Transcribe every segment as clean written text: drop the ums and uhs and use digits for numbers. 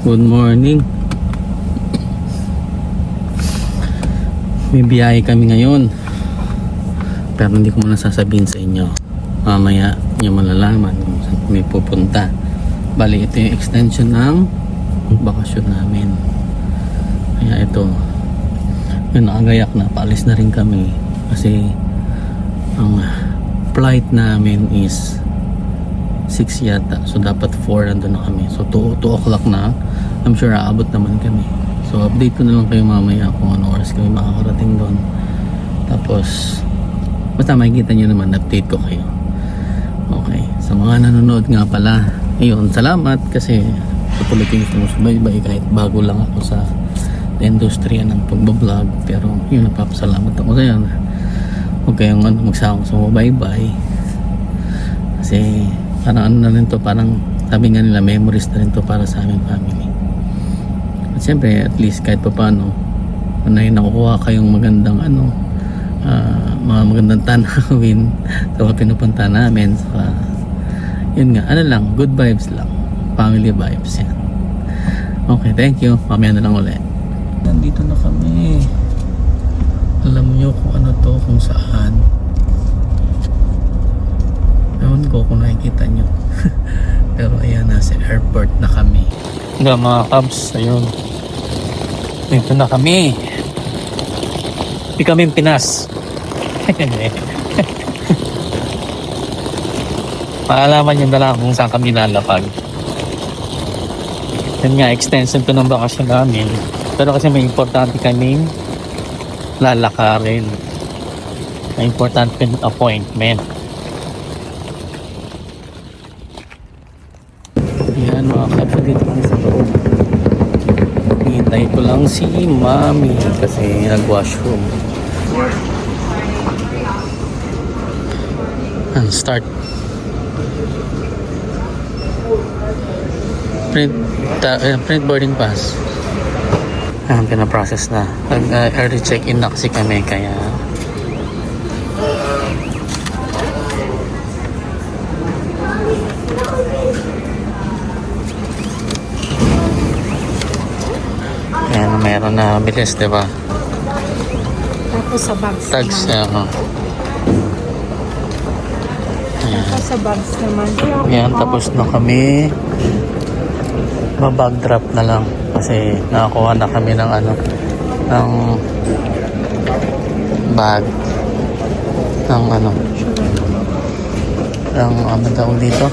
Good morning. May biyahe kami ngayon, pero hindi ko muna sasabihin sa inyo. Mamaya nyo malalaman kung saan kami pupunta. Bali, ito yung extension ng bakasyon namin. Kaya ito, yun, nakagayak na, paalis na rin kami kasi ang flight namin is 6 yata, so dapat 4 nandun na kami, so 2 o'clock na. I'm sure aabot naman kami, so update ko na lang kayo mamaya kung ano oras kami makakarating doon. Tapos basta makikita nyo naman, update ko kayo. Okay, sa mga nanonood nga pala, ayun, salamat kasi patuloy kayo sumusubaybay kahit bago lang ako sa industriya ng pagbablog. Pero yun, napapasalamat ako sa yan. Huwag kayong magsawang sumubaybay kasi parang ano na rin to, parang sabi nga nila, memories na rin to para sa aming family. At syempre, at least kahit pa paano, nakukuha kayong magandang mga magandang tanawin sa mga pinupunta namin. So, yun nga, lang, good vibes lang, family vibes yan. Okay, thank you, mamaya na lang ulit. Nandito na kami. Alam nyo kung ano to, kung saan. Ewan ko kung nakikita nyo. Pero ayan, nasa airport na kami. Nga mga kabs, ayun, dito na kami. Hindi kami Pinas. Maalaman nyo na lang kung saan kami lalapag. Yan nga, extension to ng bakasyon namin. Pero kasi may importante kaming lalakarin. May importante kaming appointment. Yan mga kapatid, dito kami sa loob. Hintay ko lang si Mami kasi nag-washroom. And start. Print boarding pass. Pinaprocess na. Early check-in na kasi kami, kaya ayan, meron na bilis, diba? Tapos sa bags Tags, naman. Tapos sa bags naman. Ayan, tapos na kami. Babag drop na lang kasi nakakuha na kami ng ng bag ng ng tawag dito?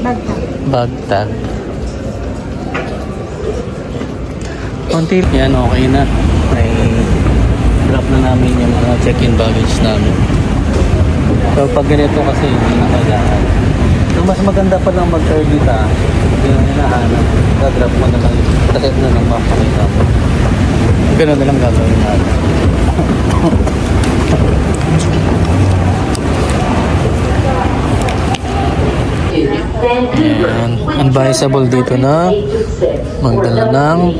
Bag tag. Bag tag. Konti yan, okay na. May drop na namin yung mga check-in baggage namin. Pero pag ganito kasi hindi na kailangan. So mas maganda pa lang mag-early ka. Hindi na hinahanap. Drop mo na lang. Talit na lang mapakita mo. Ganun na lang gagawin natin. Ayan. Advisable dito na magdala ng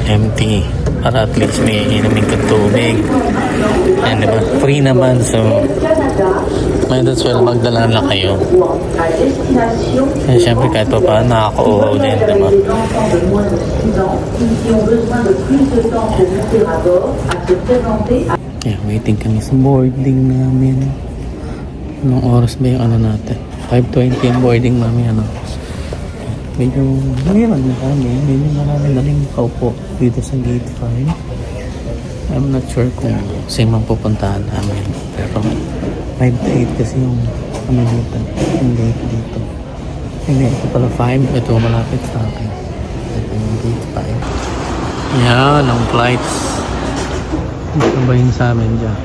empty para at least may inumin kang tubig. Ayan, diba? Free naman, so might as well magdala na kayo. Kaya syempre kahit pa paano nakaka-uhaw din, diba? Yeah, waiting kami sa boarding namin. Anong oras ba yung natin? 5:20 yung boarding namin, Medyo marami na rin nakaupo dito sa gate 5. I'm not sure kung same ang pupuntahan namin, pero 5 to 8 kasi yung dito, yung gate dito. Hindi, ito pala 5. Ito malapit sa akin. Ito yung gate 5. Yan ang flights. Ito ba yung sa amin dyan?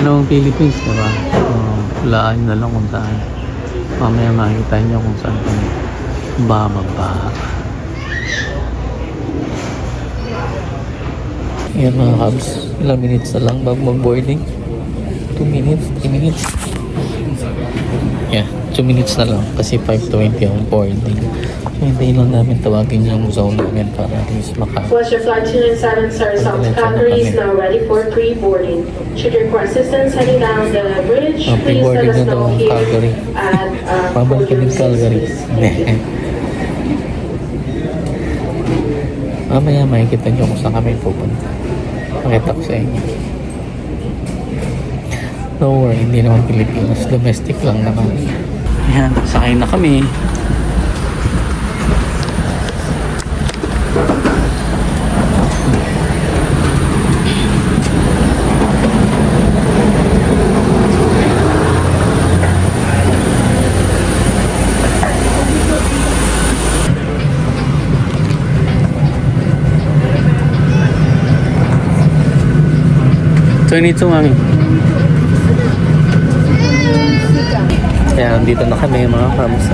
Anong Philippines, diba? Laan na lang kung saan. Mamaya makikita nyo kung saan kami bababa. Yan mga kabs, ilang minutes na lang bago mag-boarding. 2 minutes, 3 minutes. Yeah, 2 minutes na lang kasi 5:20 ang boarding. So hintayin lang namin tawagin yung zone namin para at least Western Flight 297 Sarasota Calgary is now ready for pre-boarding. Should you require assistance heading down the bridge, please let pre-boarding us na daw know ang here Calgary. at Babalik kami ng Calgary. Mamaya makikita nyo kung saan kami pupunta. Pakita ko sa inyo. Don't worry, hindi naman Pilipinas. Domestic lang naman. Ayan, sakay na kami. Mami. Kaya nandito na kami mga kamusta.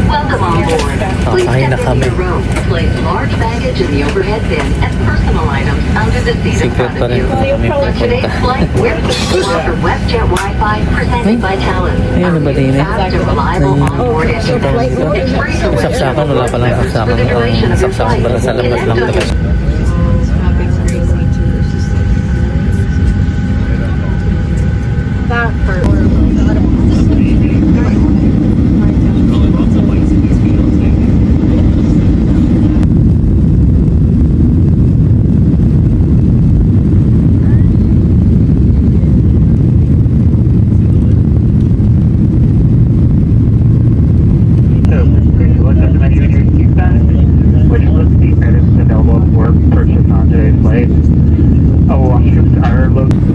Welcome on board. Please Sakay na step kami. into the room, place large baggage in the overhead bin and personal items under the seat in Secret front pa of rin you. kung kami On today's pupunta. flight, we're pleased to offer WestJet Wi-Fi presented by Thales. Ayun na ba din eh? Fast and reliable onboard internet. It's free to Yung saksakan, wala pa lang saksakan. for the duration Ang of your saksakan flight. pala sa labas lang talaga. That part. Which lists the items available for purchase on today's flight. Washrooms are located.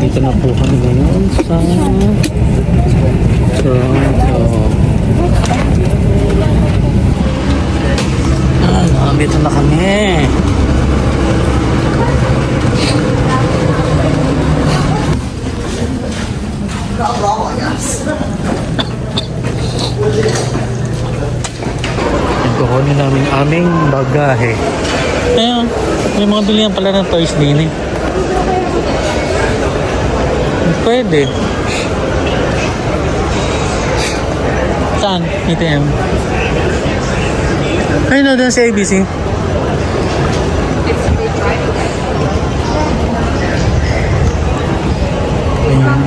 Dito na po kami ngayon sa Toronto. Dito na kami. Kukunin namin aming bagahe. Ayun, may mga bilihan pala ng toys din eh. Pwede. Saan? ATM. Ay, no, doon sa ABC. Ayan.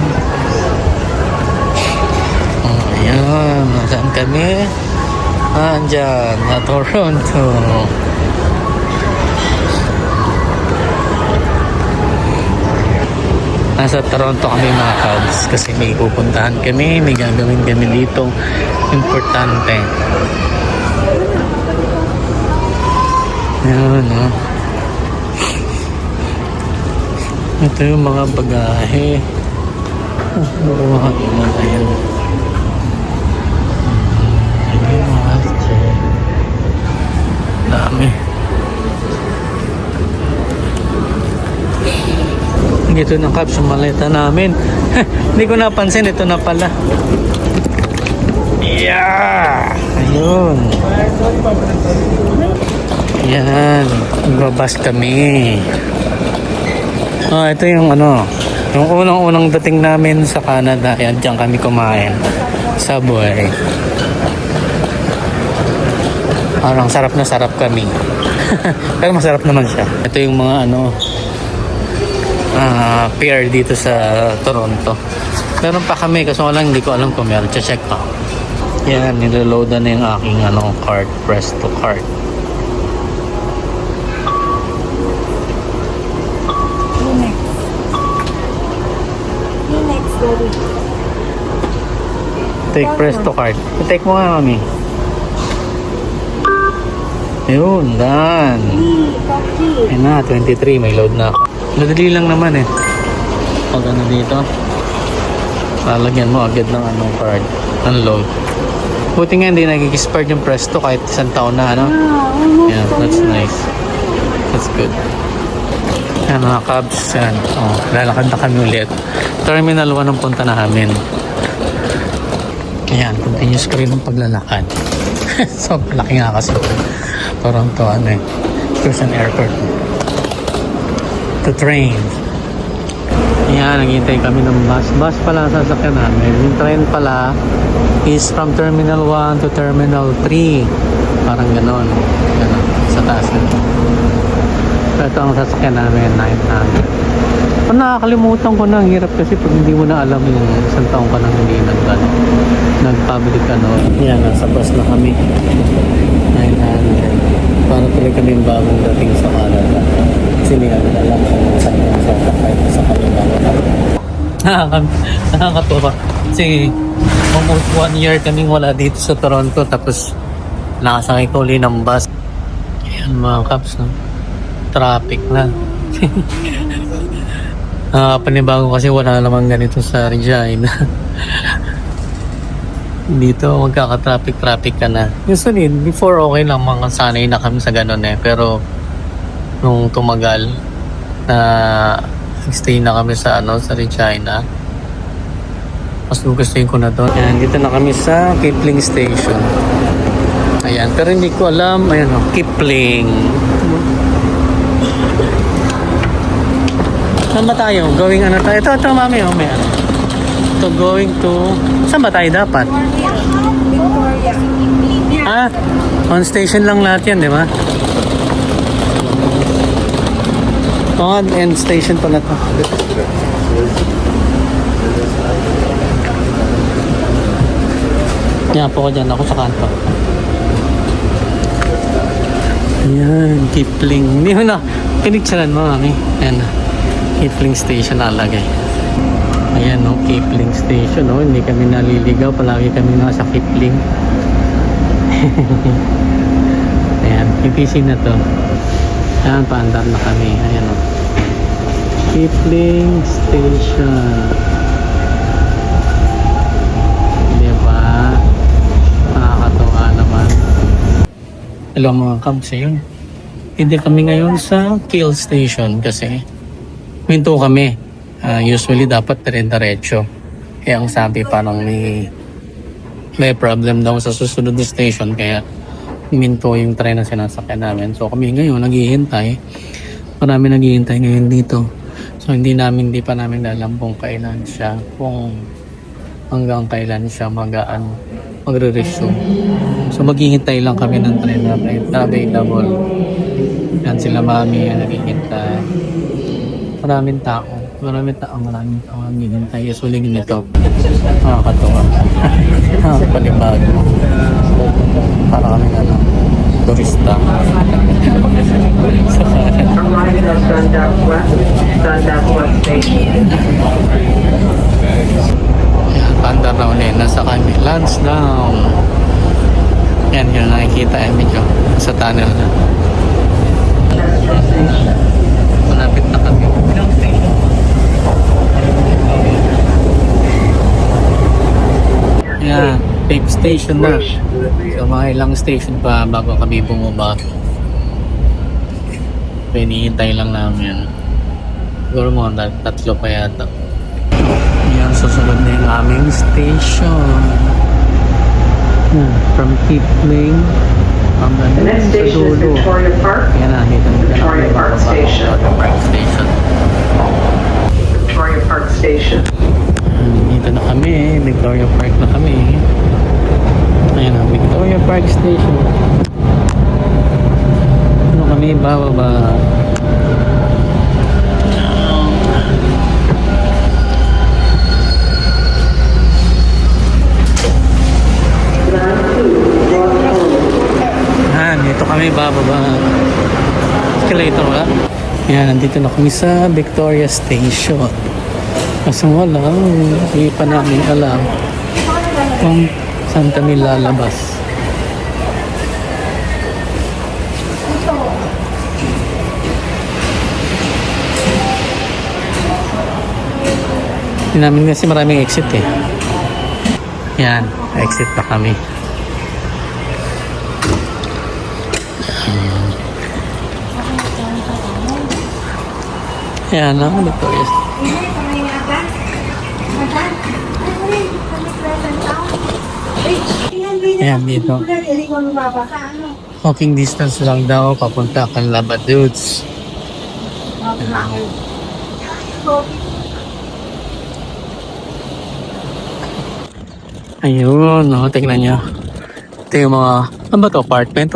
Oh, ayan. Nasaan kami? Andyan, na Toronto. Nasa Toronto kami mga Cubs kasi may pupuntahan kami, may gagawin kami dito importante. Ayan, no? Ito yung mga bagahe. Ayan. Ayan, mga dami. Ito ng Cubs yung maleta namin. Hindi ko napansin, ito na pala. Yeah! Ayun. Yan. Magbabas kami. Ito yung ano. Yung unang-unang dating namin sa Canada. Yan, dyan kami kumain. Subway. Parang sarap na sarap kami. Pero masarap naman siya. Ito yung mga ano pier dito sa Toronto. Meron pa kami kaso lang hindi ko alam kung meron. Check pa. Yan, niloloadan na yung aking cart. Press to cart. Next, daddy. Take press to cart. Take mo nga, mami. Ayun, done. Coffee. Ayun na, 23. May load na ako. Madali lang naman eh. Pag ano dito, lalagyan mo agad ng card. Unload. Buti nga hindi nag-expire yung Presto kahit isang taon na, ano? Ah, almost Yeah, a that's year. nice. That's good. Yan mga Cubs, yan. Oh, lalakad na kami ulit. Terminal 1 ang punta namin. Ayan, continuous ka rin ng paglalakad. So, laki nga kasi. Toronto, ano eh. Pearson Airport. To train. Ayan, naghihintay kami ng bus. Bus pala sa sasakyan namin. Yung train pala is from Terminal 1 to Terminal 3. Parang ganon. Ganon. Sa taas na. Ito ang sasakyan namin, 900. Nakakalimutan ko na. Ang hirap kasi pag hindi mo na alam yung isang taong ka nang hindi nag-public ano. Yan, nasa bus na kami. 900. Para tuloy kami yung bagong dating sa Canada. Kasi hindi namin alam kung saan yung sasakay sa kanila. Nakakatuwa. Kasi almost 1 year kaming wala dito sa Toronto. Tapos nakasakay ko ulit ng bus. Ayan mga Cubs, no? Traffic na. Panibago kasi wala namang ganito sa Regina. Dito magkaka-traffic ka na. Usually, before okay lang, mga sanay na kami sa ganun eh. Pero nung tumagal na stay na kami sa sa Regina, mas gugustuhin ko na doon. Ayan, dito na kami sa Kipling Station. Ayan, pero hindi ko alam. Ayan o, Kipling. Saan ba tayo? Going ano tayo? Ito mami, may ano. Ito going to... Saan ba tayo dapat? Victoria. On station lang lahat yan, di ba? On end station pala to. Yan po ko dyan. Ako sa kanto. Ayan, Kipling. Hindi mo na. Pinicturean mo, mami. Ayan na. Kipling Station nalagay. Ayan, no, Kipling Station, no. Hindi kami naliligaw. Palagi kami nasa Kipling. Ayan, PPC na to. Ayan, paandar na kami. Ayan, no. Kipling Station. Diba? Nakakatuwa naman. Hello mga Cubs, yun. Hindi kami ngayon sa Kiel Station kasi minto kami. Usually dapat dire-diretso. Kaya ang sabi parang may problem daw sa susunod na station kaya minto yung train na sinasakyan namin. So kami ngayon naghihintay. Marami naghihintay ngayon dito. So hindi pa namin alam kung kailan siya, kung hanggang kailan siya magre-resume. So maghihintay lang kami ng train na available. Yan sila mami ang naghihintay. Maraming tao naghihintay. Usually ganito. Nakakatuwa. Nakakapalibago. Para kami turista. Arriving at Dundas West Station. Yan, panda na ulit. Nasa kami. Lansdowne. Yan, yun nakikita yung medyo sa tunnel na. Malapit na kami. Yan, fifth station na. So mga ilang station pa bago kami bumaba. Pinihintay lang namin. Siguro mga tatlo pa yata. Yan, susunod na yung aming station. Yan, from Kipling. The next station is Victoria Park. Yan na, dito na Victoria Park Station. Victoria Park Station. Dito na kami, Victoria Park na kami. Ayan na, Victoria Park Station. Ano kami, bababa. Dito kami bababa. Escalator wala. Yan, nandito na kami sa Victoria Station. Kasi wala, hindi pa namin alam kung saan kami lalabas. Hindi namin kasi maraming exit eh. Yan, exit na kami. Ayan na, Victoria's. Ayan dito. Walking distance lang daw papunta kang Labadudes. Ayun, no, tingnan nyo. Ito yung mga, ano ba to? Apartment?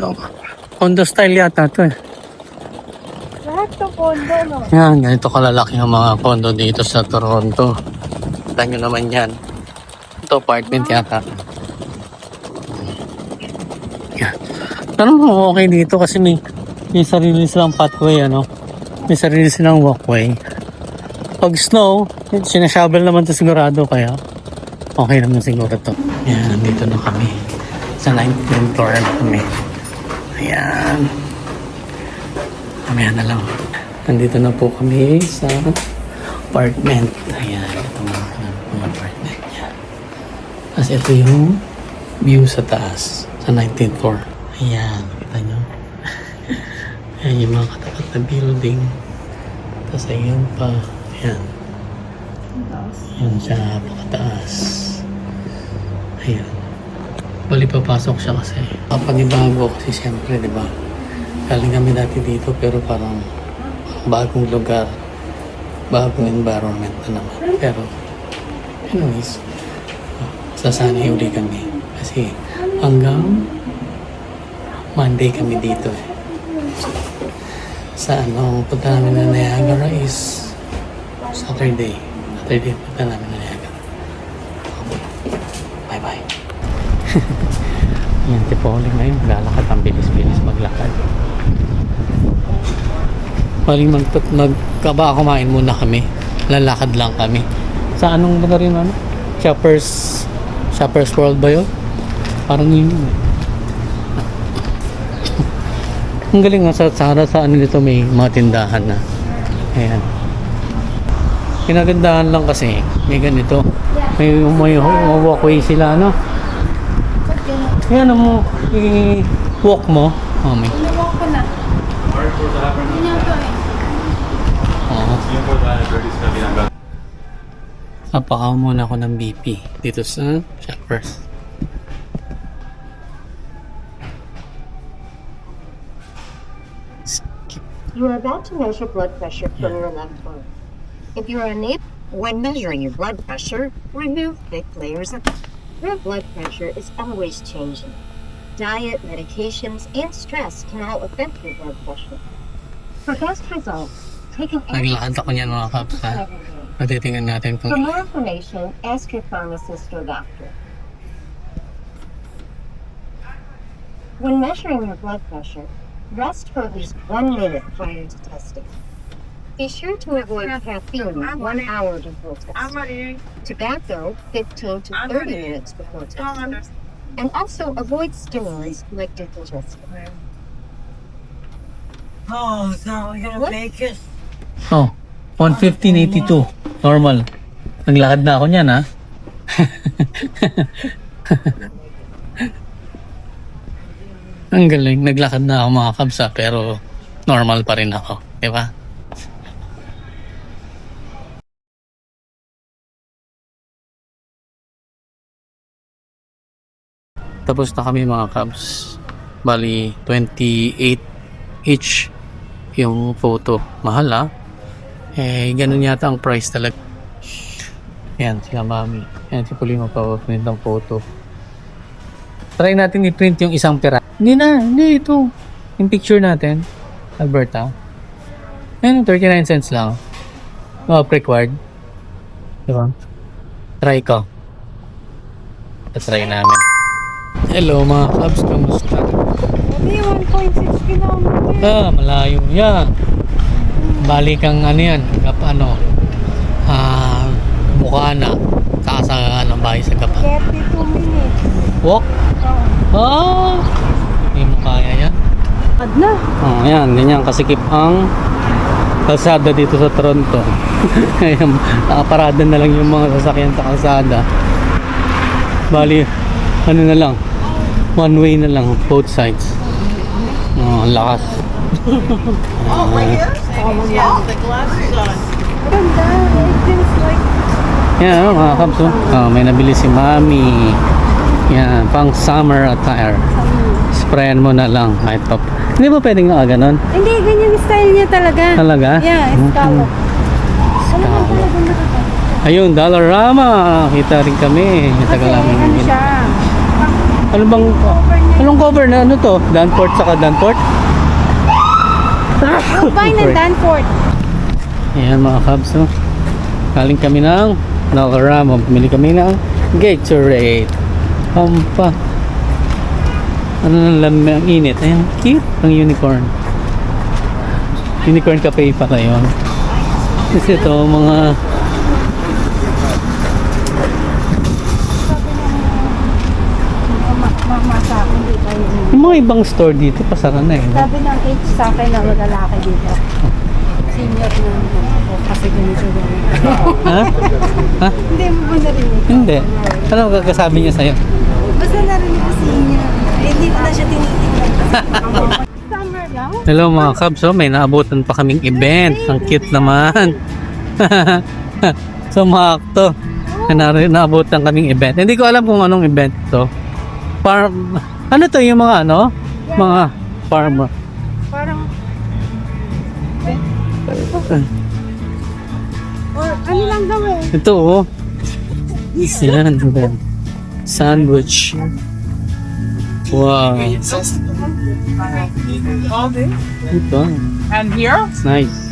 Oh. Condo style yata to eh. Lahat to condo, no? Yan, ganito kalalaki ang mga condo dito sa Toronto. Kita nyo naman yan. Ito apartment yata. Yan. Pero okay dito kasi may sarili silang pathway, ano? May sarili silang walkway. Pag snow, sinashovel naman to sigurado kaya okay naman siguro to. Yan, nandito na kami. Sa 19th floor na kami. Ayan. Mamaya na lang. Nandito na po kami sa apartment. Ayan, ito mga apartment. Ayan. Tapos ito yung view sa taas. Sa 19th floor. Ayan, nakita nyo. Ayan yung mga katapat na building. Tapos ayun pa. Ayan. Ayan siya, pakataas. Ayan. Bali papasok siya kasi. Kapanibago kasi siyempre, di ba? Galing kami dati dito pero parang bagong lugar. Bagong environment na naman. Pero, anyways, sasanay uli kami. Kasi hanggang Monday kami dito eh. Sa punta namin na Niagara is Saturday. Saturday punta namin na Niagara. Bye-bye. Yan, Tipoli ngayon. Maglalakad. Ang bilis-bilis maglakad. Maling magkaba kumain muna kami. Lalakad lang kami. Sa anong lugar yun, ano? Shoppers World ba yun? Parang yun eh. Ang galing nga sa ano dito may mga tindahan na. Ayan. Pinagandahan lang kasi may ganito. May walkway sila, no? Ayan mo, i-walk mo. Oh, may. Inuwak ko na. Oo. Napakaw muna ako ng BP dito sa Shoppers. You are about to measure blood pressure from your left arm. If you are unable, when measuring your blood pressure, remove thick layers of your blood pressure is always changing. Diet, medications, and stress can all affect your blood pressure. For best results, take an Naglakad ako niyan mga kaps ha. every day. Patitingnan natin kung For more information, ask your pharmacist or doctor. When measuring your blood pressure, rest for at least 1 minute prior to testing. Be sure to avoid caffeine 1 hour before testing. Tobacco 15 to 30 minutes before testing. And also avoid stimulants like digestive. Oh, so we're gonna What? make it. Oh, 115.82. Normal. Naglakad na ako niyan ha. Ang galing. Naglakad na ako mga kabs ha, pero normal pa rin ako. Diba? Tapos na kami mga kabs. Bali, 28 each yung photo. Mahal ha. Eh, ganun yata ang price talaga. Yan, sila mami. Yan, si Puli magpapaprint ng photo. Try natin i-print yung isang pera. Hindi ito. Yung picture natin. Alberta. Yan, 39 cents lang. Required. Diba? Try ko. Try namin. Hello mga clubs, kamusta? Hindi, 1.6 kilometers. Malayo yan. Balik ang yan, Bukana. Saka sa bahay sa Gapan. 32 minutes. Walk? Hindi mo kaya yan. Ad na. Yan, ganyan kasikip ang kalsada dito sa Toronto. Ayan, nakaparada na lang yung mga sasakyan sa kalsada. Bali, ano na lang, one way na lang, both sides. Ang lakas. Ganda. It feels like Yan, mga kabs. Oh, may nabili si Mami. Yan, pang summer attire. Sprayan mo na lang kahit top. Hindi ba pwedeng nakaganon? hindi, ganyan yung style niya talaga. Talaga? Yeah, scallop. Alam mo talaga nakaka. Ayun, Dollarama. Kita rin kami. Tagal namin. Ano siya? Ano bang, anong cover na ano to? Danport saka Danport? Combine ng Danforth. Ayan mga kabs. Oh. Galing kami ng Dollarama. Pumili kami ng Gatorade. Pampa. Ano nang lamig ang init. Ayan, cute. Ang unicorn. Unicorn cafe pala yun. Kasi ito mga Mama sa akin, di tayo. yung mga ibang store dito pasara na eh. Sabi ng age sa akin na lalaki dito. Senior na ako kasi ganito ganito. Ha? Ha? Hindi mo ba narinig? Hindi. Ano ang kakasabi niya sa'yo? Basta narinig ko senior. Hindi ko na siya tinitingnan. Summer lang? Hello mga kabs. Oh, may naabutan pa kaming event. Ang cute naman. So mga akto. Naabutan kaming event. Hindi ko alam kung anong event to. Farm. Ano to yung mga ano? Mga farmer. Parang or ano lang gawin? Ito oh. Yan. Sandwich. Wow. Ito. And here? Nice.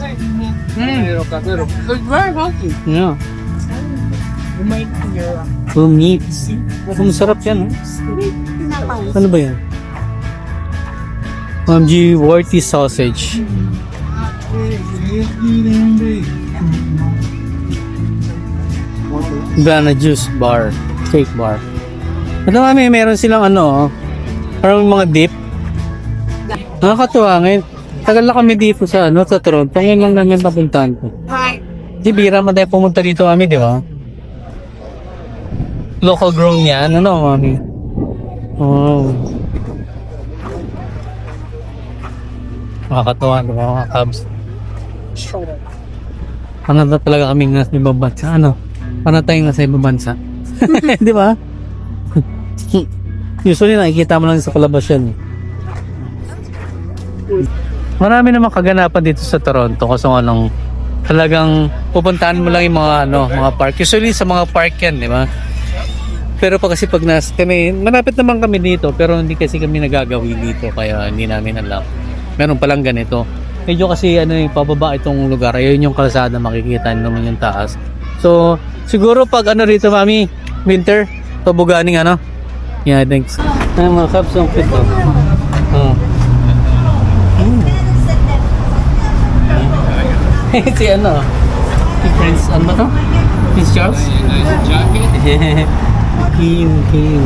It's very healthy. Yeah. You might hear. Full meats. Masarap yan. Ano ba yan? OMG Worthy Sausage. Banana juice bar. Cake bar. Ito kami, meron silang ano, parang mga dip. Nakakatuwa ngayon. Tagal na kami dito sa ano, sa Toronto. Ngayon lang namin napuntahan ko. Di bira, maday pumunta dito kami, di ba? Local grown yan. Ano, mami? Oh. Nakakatuwa, di ba, mga Cubs? Ano na talaga kaming nasa ibang bansa? Ano? Ano tayong nasa ibang bansa? Di ba? Usually nakikita mo lang sa palabas yan. Marami namang kaganapan dito sa Toronto kasi anong talagang pupuntahan mo lang yung mga ano, mga park. Usually sa mga park yan, di ba? Pero kasi pag kami, malapit naman kami dito pero hindi kasi kami nagagawi dito kaya hindi namin alam. Meron palang ganito. Medyo kasi ano yung pababa itong lugar. Ayun yung kalsada, makikita naman yung taas. So, siguro pag ano rito, mami, winter, pabuganing ano. Yeah, thanks. Ay, mga Cubs, ang cute oh. Oh. Si ano? Si Prince, ano ba to? Prince Charles? King, yan.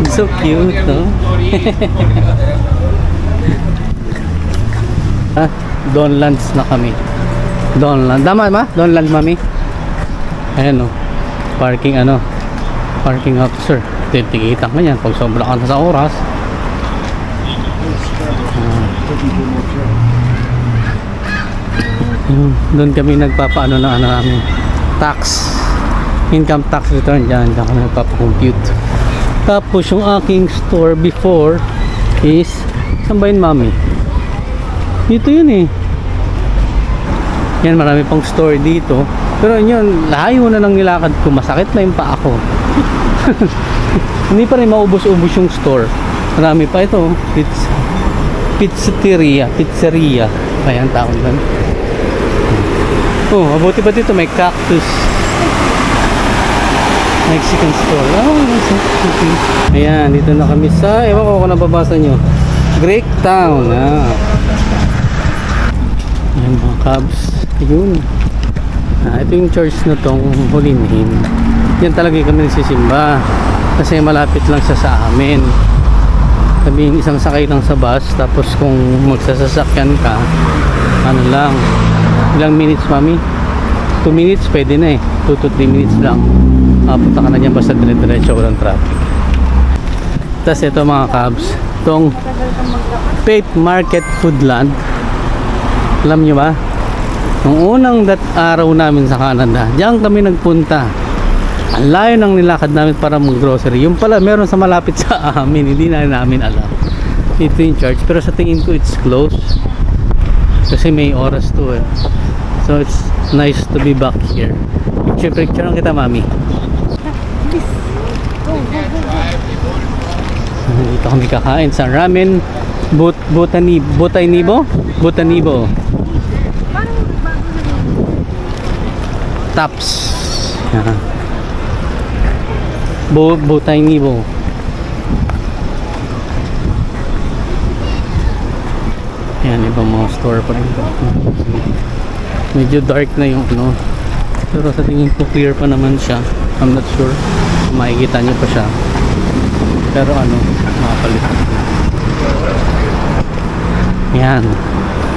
It's so cute, no? Ah, Donlands na kami. Donland. Tama ba? Donland, mami? Ayan, no? Parking, ano? Parking officer. Tigitan ka yan pag sobra ka na sa oras. Doon kami nagpapaano na ano namin. Tax. Income tax return. Diyan kami nagpapakompute. Tapos yung aking store before is saan ba yun, mami? Dito yun eh. Yan, marami pang store dito. Pero yun, lahayo na ng nilakad ko. Masakit na yung paa ko. Hindi pa rin maubos-ubos yung store. Marami pa ito. Pizzeria. Ayan, tawag doon. Oh, mabuti pa dito. May cactus. Mexican store. Oh, okay. Ayan, dito na kami sa, ewan ko kung nababasa nyo, Greek Town. Ayan mga Cubs. Yun. Ito yung church na tong Hulinhin. Yan talaga kami nagsisimba. Kasi malapit lang siya sa amin. Sabihin isang sakay lang sa bus. Tapos kung magsasasakyan ka, ano lang, ilang minutes, mami? 2 minutes pwede na eh. 2 to 3 minutes lang. Punta ka na dyan basta dire-diretso, walang traffic. Tas ito mga kabs, itong Faith Market Foodland. Alam nyo ba? Nung unang araw namin sa Canada, diyan kami nagpunta. Ang layo ng nilakad namin para mag-grocery. Yung pala, meron sa malapit sa amin. Hindi na namin alam. Ito yung church. Pero sa tingin ko, it's closed. Kasi may oras to eh. So, it's nice to be back here. Picture lang kita, mami. Dito kami kakain sa ramen Botanibo. Taps. Yan. Botanibo. Yan, ibang mga store pa rin. Medyo dark na yung ano. Pero sa tingin ko clear pa naman siya. I'm not sure kung makikita nyo pa siya. Pero ano, makapalit. Yan.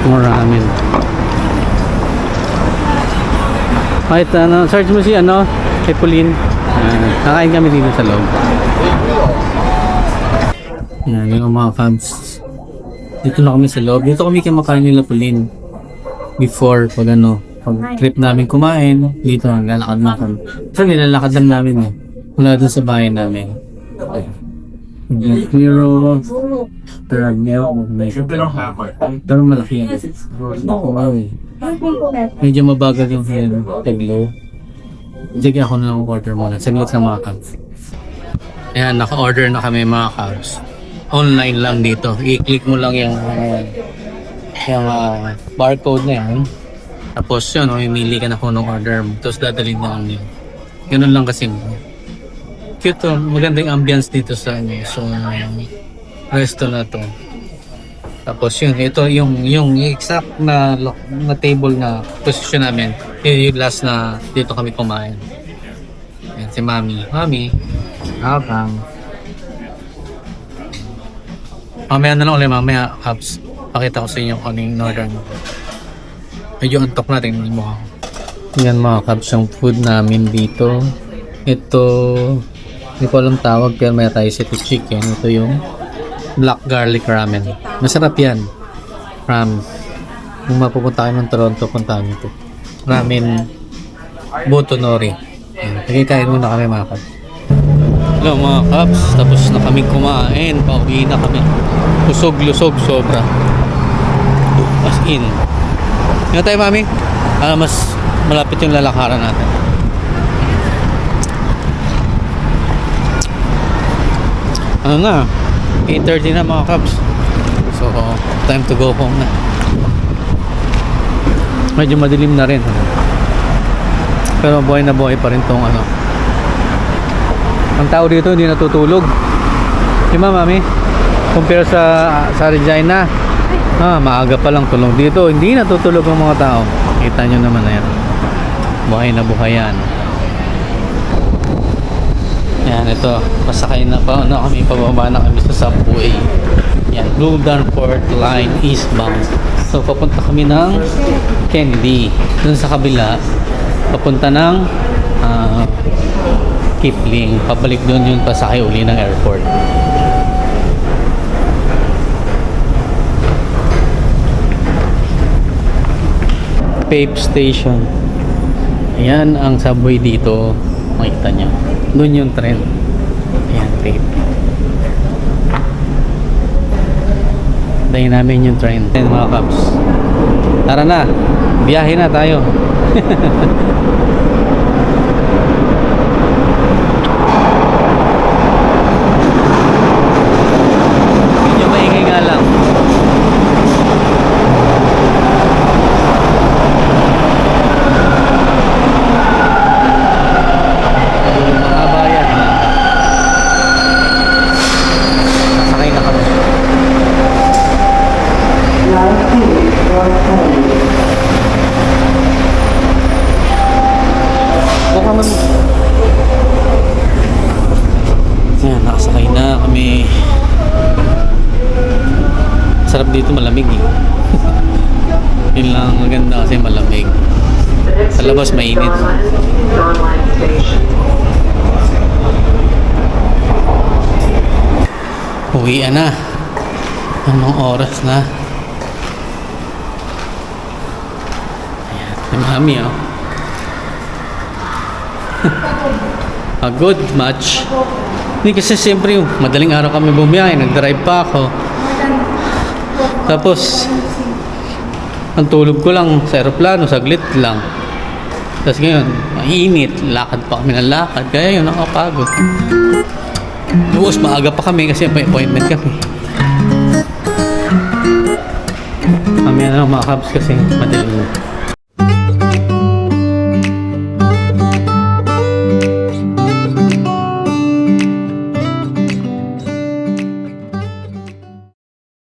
More ramen. Kahit ano, search mo si ano, kay Pauline. Kakain kami dito sa loob. Yan, yung mga fans. Dito na kami sa loob. Dito kami kumakain nila Pauline. Before, pag ano, pag trip namin kumain, dito naglalakad na kami. So, nilalakad lang namin eh. Mula dun sa bahay namin. Hero, pero malaki yan. Medyo mabagal yung taglo. Sige ako na order muna. Saglit ng mga cabs. Ayan, naka-order na kami mga cabs. Online lang dito. I-click mo lang yung barcode na yan. Tapos yun, mamili ka na kung anong order mo. Tapos dadalhin na lang yun. Ganun lang kasi. Cute to. Maganda yung ambience dito sa resto na to. Tapos yun, ito yung exact na table na position namin. Yung last na dito kami kumain. Yan, si Mami. Mami, habang. Mamaya na lang ulit, mamaya, Habs. Pakita ko sa inyo kung ano yung order mo. Medyo antok natin, hindi mo ako. Yan mga Habs, yung food namin dito. Ito, hindi ko alam tawag, pero may tayo city chicken. Ito yung black garlic ramen. Masarap yan. Ramen. Kung mapupunta kayo ng Toronto, puntahan nyo ito. Ramen Botonori. Nagkikain muna kami mga Kabs. Hello mga Kabs, tapos na kami kumain. Pauwi na kami. Lusog-lusog sobra. As in. Yun tayo mami? Mas malapit yung lalakaran natin. Ano na? 8:30 na mga Kabs. So, time to go home na. Medyo madilim na rin. Pero buhay na buhay pa rin tong ano. Ang tao dito hindi natutulog. Di ba mami? Compare sa Regina. Maaga pa lang tulog. Dito hindi natutulog ang mga tao. Kita nyo naman na yan. Buhay na buhay yan. Yan, ito. Pasakay na pa. Kami pababa na kami sa subway. Yan, Blue Danforth Line eastbound. So, papunta kami ng Kennedy. Dun sa kabila, papunta ng Kipling. Pabalik doon yung pasakay uli ng airport. Pape Station. Ayan ang subway dito. Makikita nyo. Doon yung tren. Ayan, Pape. Dahin namin yung train. Ayan mga Kabs. Tara na. Biyahe na tayo. Medyo maingay nga lang. Mga bayan. Sasakay na kami. Ayan, nakasakay na kami. Sarap dito, malamig eh. Yun lang maganda kasi malamig. Sa labas mainit. Uwian na. Anong oras na? Ayan, si Mami, oh. A good match. Hindi kasi siyempre yung madaling araw kami bumiyahe, nag-drive pa ako. Tapos, ang tulog ko lang sa aeroplano, saglit lang. Tapos ngayon, mainit, lakad pa kami ng lakad, kaya yun, nakapagod. Bukas maaga pa kami kasi may appointment kami. Mamaya na lang mga kabs kasi madaling